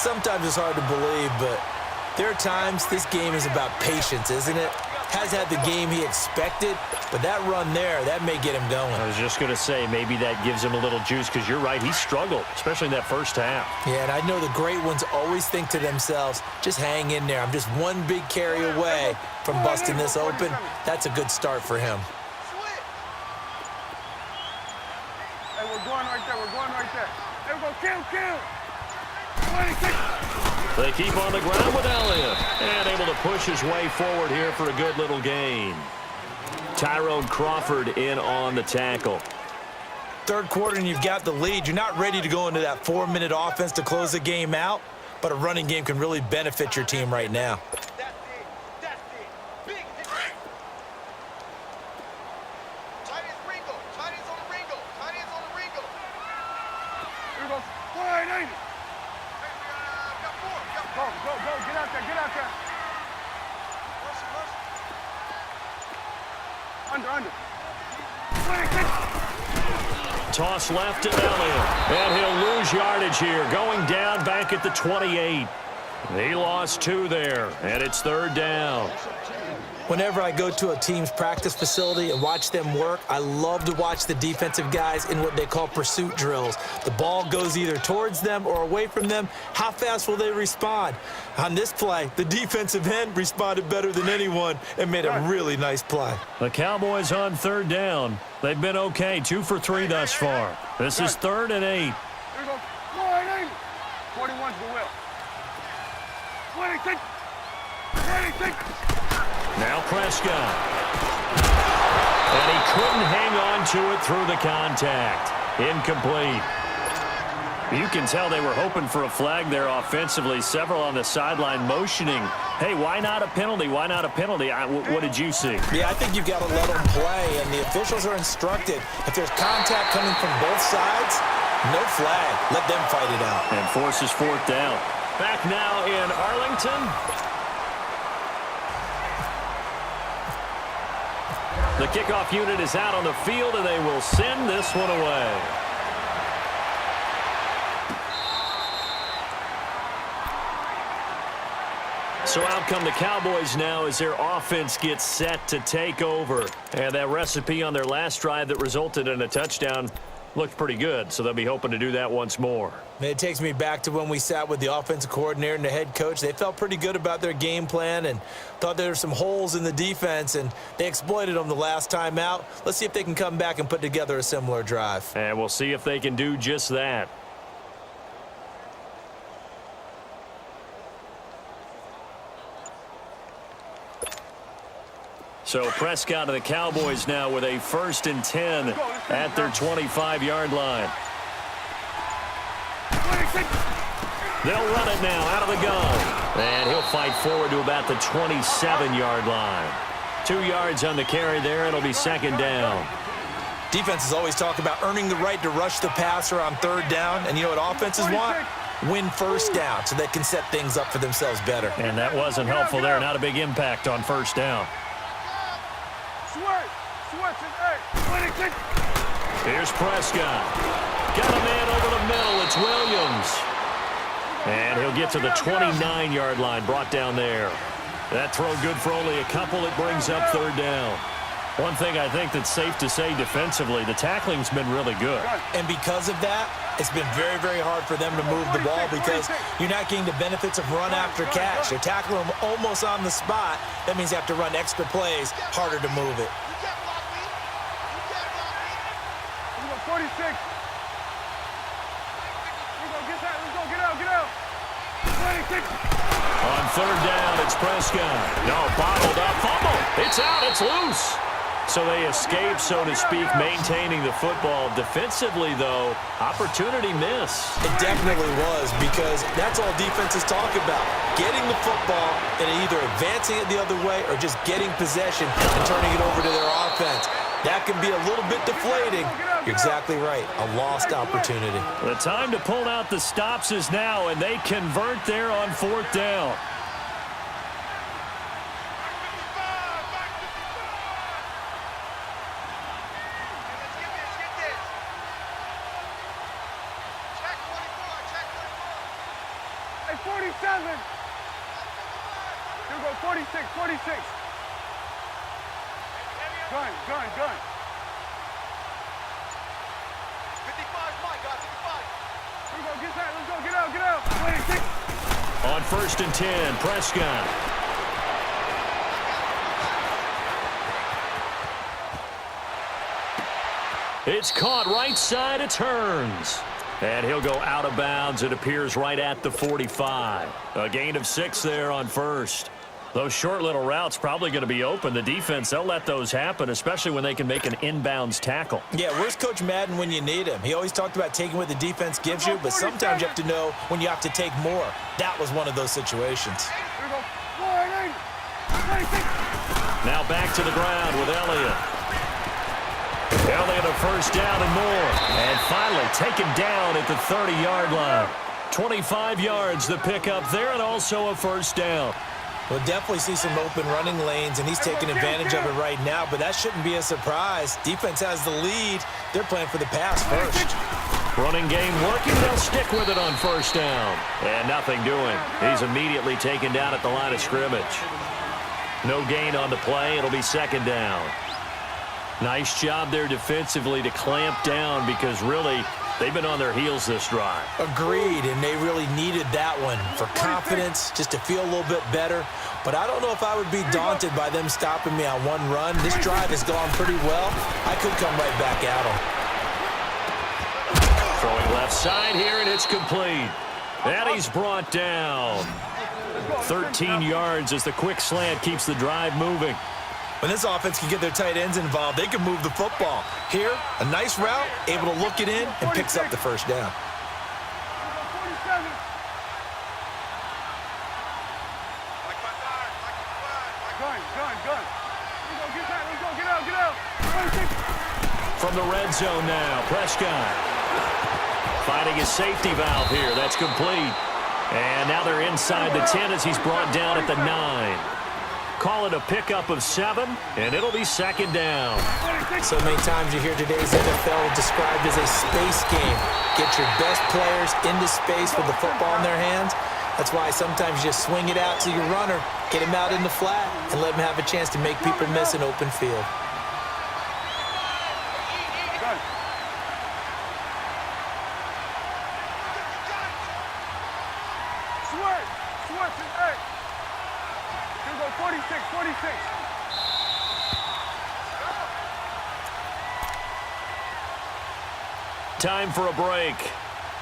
Sometimes it's hard to believe, but there are times this game is about patience, isn't it? Has had the game he expected, but that run there, that may get him going. I was just going to say, maybe that gives him a little juice, because you're right, he struggled, especially in that first half. Yeah, and I know the great ones always think to themselves, just hang in there. I'm just one big carry away from busting this open. That's a good start for him. Hey, we're going right there. We're going right there. Hey, we're going kill. They keep on the ground with Elliott, and able to push his way forward here for a good little gain. Tyrone Crawford in on the tackle. Third quarter and you've got the lead. You're not ready to go into that 4-minute offense to close the game out, but a running game can really benefit your team right now. Toss left to Elliott, and he'll lose yardage here, going down back at the 28. He lost 2 there, and it's third down. Whenever I go to a team's practice facility and watch them work, I love to watch the defensive guys in what they call pursuit drills. The ball goes either towards them or away from them. How fast will they respond? On this play, the defensive end responded better than anyone and made a really nice play. The Cowboys on third down. They've been okay, 2 for 3 thus far. This is 3rd and 8. Here we go. 41's the will. 26. Now Prescott. And he couldn't hang on to it through the contact. Incomplete. You can tell they were hoping for a flag there offensively. Several on the sideline motioning. Hey, why not a penalty? Why not a penalty? What did you see? Yeah, I think you've got to let them play, and the officials are instructed. If there's contact coming from both sides, no flag. Let them fight it out. And forces 4th down. Back now in Arlington. The kickoff unit is out on the field, and they will send this one away. So out come the Cowboys now as their offense gets set to take over. And that recipe on their last drive that resulted in a touchdown looked pretty good, so they'll be hoping to do that once more. It takes me back to when we sat with the offensive coordinator and the head coach. They felt pretty good about their game plan and thought there were some holes in the defense, and they exploited them the last time out. Let's see if they can come back and put together a similar drive. And we'll see if they can do just that. So Prescott and the Cowboys now with a 1st and 10 at their 25-yard line. They'll run it now out of the gun. And he'll fight forward to about the 27-yard line. 2 yards on the carry there. It'll be 2nd down. Defenses always talk about earning the right to rush the passer on 3rd down. And you know what offenses want? Win 1st down so they can set things up for themselves better. And that wasn't helpful there. Not a big impact on 1st down. Here's Prescott. Got a man over the middle. It's Williams. And he'll get to the 29-yard line, brought down there. That throw good for only a couple. It brings up 3rd down. One thing I think that's safe to say defensively, the tackling's been really good. And because of that, it's been very, very hard for them to move the ball because you're not getting the benefits of run after catch. They're tackling them almost on the spot. That means you have to run extra plays, harder to move it. 46. Let's go, get out. 26. On 3rd down, it's Prescott. No, bottled up, fumble. It's out, it's loose. So they escape, so to speak, maintaining the football. Defensively, though, opportunity miss. It definitely was, because that's all defenses talk about. Getting the football and either advancing it the other way or just getting possession and turning it over to their offense. That can be a little bit deflating. You're exactly right. A lost opportunity. The time to pull out the stops is now, and they convert there on 4th down. Hey, 47. Here we go, 46, 46. Gun. 55, my God, 55. Here we go, get that, let's go, get out. 26. On 1st and 10, Prescott. It's caught right side of turns. And he'll go out of bounds. It appears right at the 45. A gain of 6 there on 1st. Those short little routes probably going to be open. The defense, they'll let those happen, especially when they can make an inbounds tackle. Yeah, where's Coach Madden when you need him? He always talked about taking what the defense gives you, but sometimes you have to know when you have to take more. That was one of those situations. Here we go, 26. Now back to the ground with Elliott. Elliott a first down and more. And finally taken down at the 30-yard line. 25 yards the pickup there, and also a first down. We'll definitely see some open running lanes, and he's taking advantage of it right now, but that shouldn't be a surprise. Defense has the lead. They're playing for the pass first. Running game working. They'll stick with it on first down. And nothing doing. He's immediately taken down at the line of scrimmage. No gain on the play. It'll be second down. Nice job there defensively to clamp down because really they've been on their heels this drive. Agreed, and they really needed that one for confidence, just to feel a little bit better. But I don't know if I would be daunted by them stopping me on one run. This drive has gone pretty well. I could come right back at them. Throwing left side here, and it's complete. And he's brought down. 13 yards as the quick slant keeps the drive moving. When this offense can get their tight ends involved, they can move the football. Here, a nice route, able to look it in, and picks up the first down. 47. Gun. Let's go, get out. 26. From the red zone now, Prescott. Finding his safety valve here. That's complete. And now they're inside the 10 as he's brought down at the 9. Call it a pickup of 7, and it'll be second down. So many times you hear today's NFL described as a space game. Get your best players into space with the football in their hands. That's why sometimes you just swing it out to your runner, get him out in the flat, and let him have a chance to make people miss an open field. Sweat, hey. Here we go, 46. Time for a break.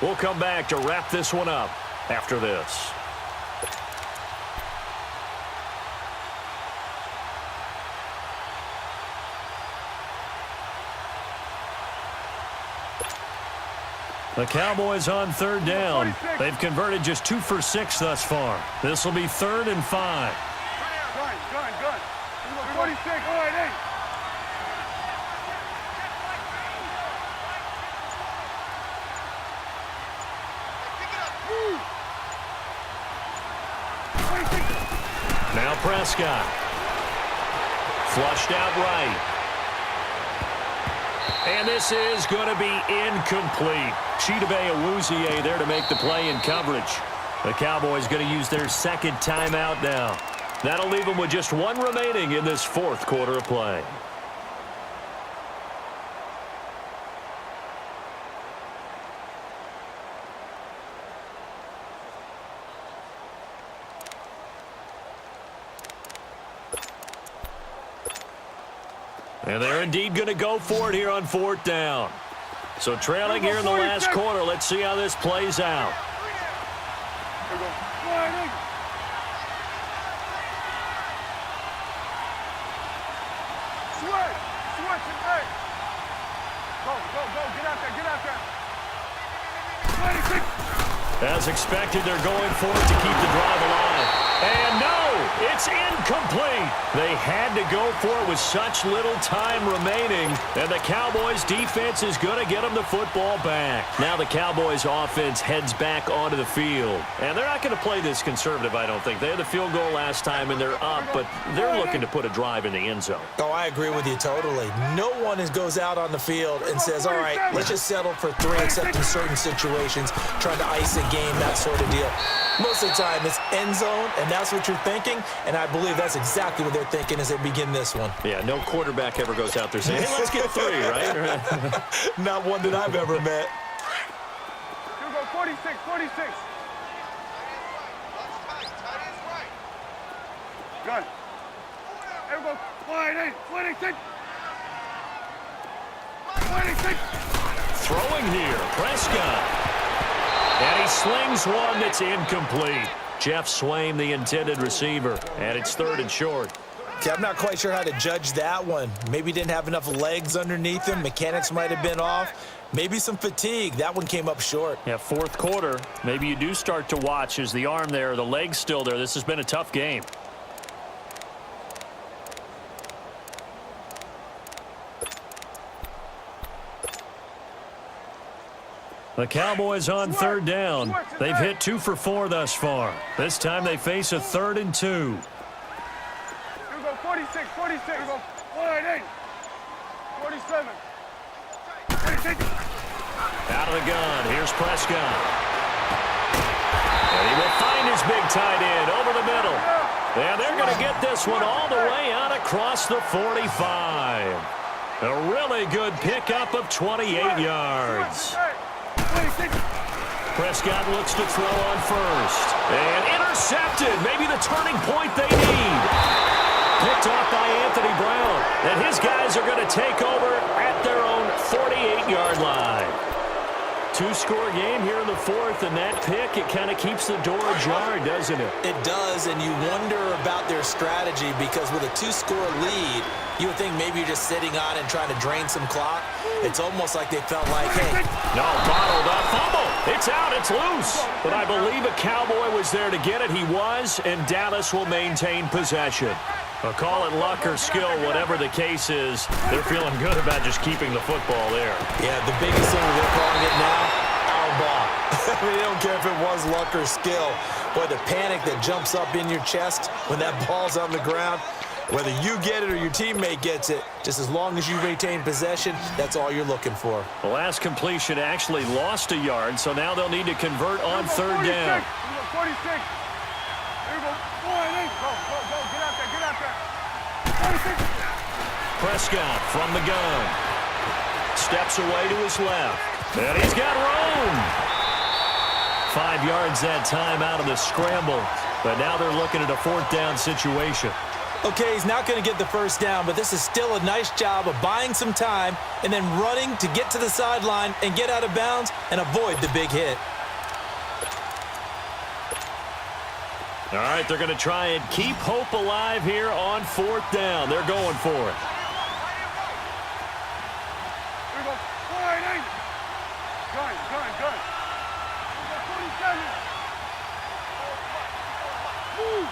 We'll come back to wrap this one up after this. The Cowboys on third down. They've converted just 2 for 6 thus far. This will be 3rd and 5. Gun. Here we go, 46. All right, hey. Now Prescott. Flushed out right. And this is going to be incomplete. Chidobe Awuzie there to make the play in coverage. The Cowboys going to use their second timeout now. That'll leave them with just 1 remaining in this 4th quarter of play. And they're indeed going to go for it here on 4th down. So trailing here in the last quarter. Let's see how this plays out. Here we go. Sweat, hey. Go, get out there. 26. As expected, they're going for it to keep the drive alive. And no, it's incomplete. They had to go for it with such little time remaining. And the Cowboys defense is going to get them the football back. Now the Cowboys offense heads back onto the field. And they're not going to play this conservative, I don't think. They had the field goal last time and they're up, but they're looking to put a drive in the end zone. Oh, I agree with you totally. No one goes out on the field and says, all right, let's just settle for 3, except in certain situations, trying to ice a game, that sort of deal. Most of the time, it's end zone, and that's what you're thinking, and I believe that's exactly what they're thinking as they begin this one. Yeah, no quarterback ever goes out there saying, hey, let's get 3, right? Not one that I've ever met. You go 46, 46. Good. There we go. 48, 46. 46. Throwing here, Prescott. And he slings one that's incomplete. Jeff Swaim, the intended receiver, and it's 3rd and short. Okay, I'm not quite sure how to judge that one. Maybe didn't have enough legs underneath him. Mechanics might have been off. Maybe some fatigue. That one came up short. Yeah, 4th quarter. Maybe you do start to watch. Is the arm there, the leg's still there? This has been a tough game. The Cowboys on 3rd down. They've hit 2 for 4 thus far. This time they face a 3rd and 2. Here we go, 46, 46. Here we go, 48, 47, 46. Out of the gun. Here's Prescott. And he will find his big tight end over the middle. And they're going to get this one all the way out across the 45. A really good pickup of 28 yards. Prescott looks to throw on first. And intercepted. Maybe the turning point they need. Picked off by Anthony Brown. And his guys are going to take over at their own 48-yard line. 2-score game here in the 4th, and that pick, it kind of keeps the door ajar, doesn't it? It does, and you wonder about their strategy because with a 2-score lead, you would think maybe you're just sitting on and trying to drain some clock. It's almost like they felt like, hey. No, bottled up, fumble. It's out, it's loose. But I believe a Cowboy was there to get it. He was, and Dallas will maintain possession. Well, call it luck or skill, whatever the case is, they're feeling good about just keeping the football there. Yeah, the biggest thing they're calling it now, our ball. I mean, they don't care if it was luck or skill. Boy, the panic that jumps up in your chest when that ball's on the ground, whether you get it or your teammate gets it, just as long as you retain possession, that's all you're looking for. The last completion actually lost a yard, so now they'll need to convert on 3rd down. 46. Here we go. 48. Go, go, go. Get out there. Get out there. 46. Prescott from the gun. Steps away to his left. And he's got room. 5 yards that time out of the scramble. But now they're looking at a 4th down situation. Okay, he's not going to get the first down, but this is still a nice job of buying some time and then running to get to the sideline and get out of bounds and avoid the big hit. All right, they're going to try and keep hope alive here on 4th down. They're going for it. Here we go. 48. Gun, gun, gun. Here we go. 47. Woo.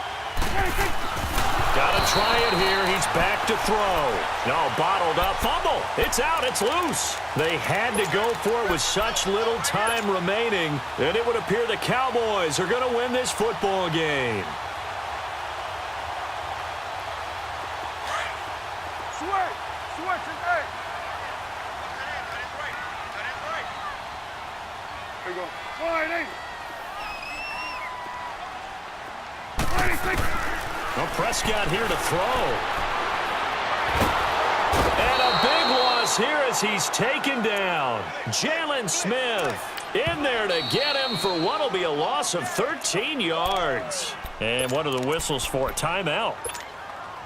46. Got to try it here. He's back to throw. No, bottled up. Fumble. It's out. It's loose. They had to go for it with such little time remaining, and it would appear the Cowboys are going to win this football game. Switch. Switch is A. Here we go. 48. 46. Well, Prescott here to throw. And a big loss here as he's taken down. Jalen Smith in there to get him for what will be a loss of 13 yards. And what are the whistles for? Timeout.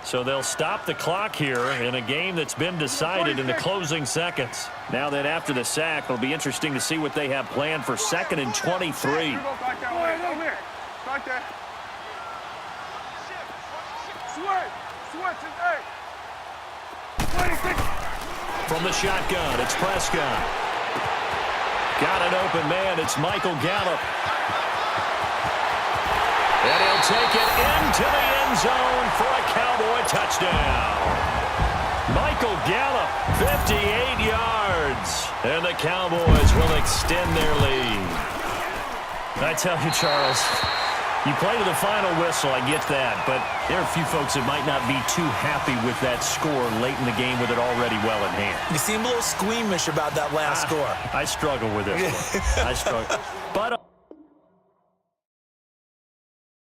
So they'll stop the clock here in a game that's been decided in the closing seconds. Now then, after the sack, it'll be interesting to see what they have planned for 2nd and 23. Right there. Switch is A. 26. From the shotgun, it's Prescott. Got an open man. It's Michael Gallup. And he'll take it into the end zone for a Cowboy touchdown. Michael Gallup, 58 yards. And the Cowboys will extend their lead. I tell you, Charles, you play to the final whistle, I get that, but there are a few folks that might not be too happy with that score late in the game with it already well in hand. You seem a little squeamish about that last score. I struggle with it. I struggle. But